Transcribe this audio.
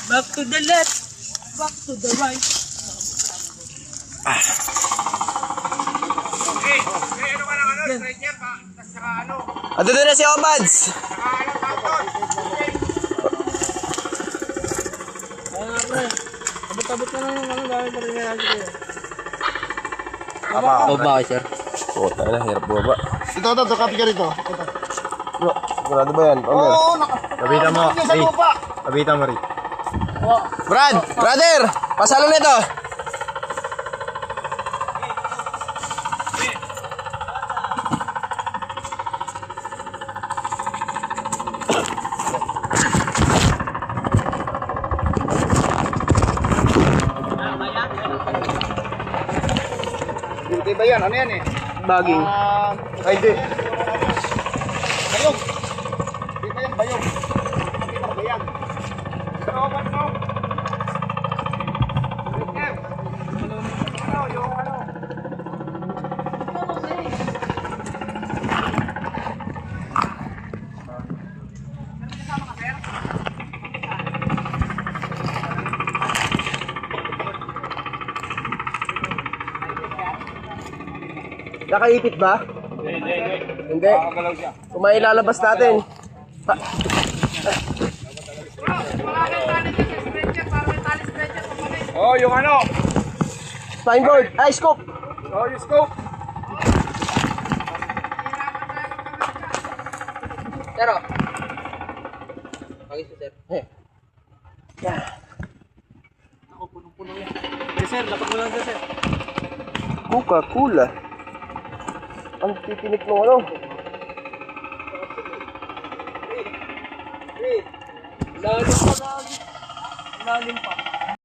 Back to the left. Back to the right. Okay, ano ka lang striker pa, saka ano. Ato doon na si Obads. Abot-abot na lang yung ano, dahil pa rin nga natin. Baba ka, sir. Puta na, hirap baba. Ito, copy ka rito. Bro, sigurado ba yan? Oo, Kabitan mo. sa lupa. Kabitan mo rin. Brother! Pasalo nito! Hindi ba yan? Ano yan eh? Baging. Ay, hindi. Bayog. Hindi ba yan? Bayog. Hindi ba yan? Ano? Yung ano? Nakaipit ba? Hindi. Nakakagalaw siya. Kung may ilalabas natin. Oh, yung ano? Spine board. Ay, scoop. Oh, yung scope. Pero. Pagis ko, sir. Ako, punong-puno yan. Yes, sir. Dapat mo lang dyan, sir. Coca-Cola. Ang titinik mo ano? Lalim pa. Lalim pa.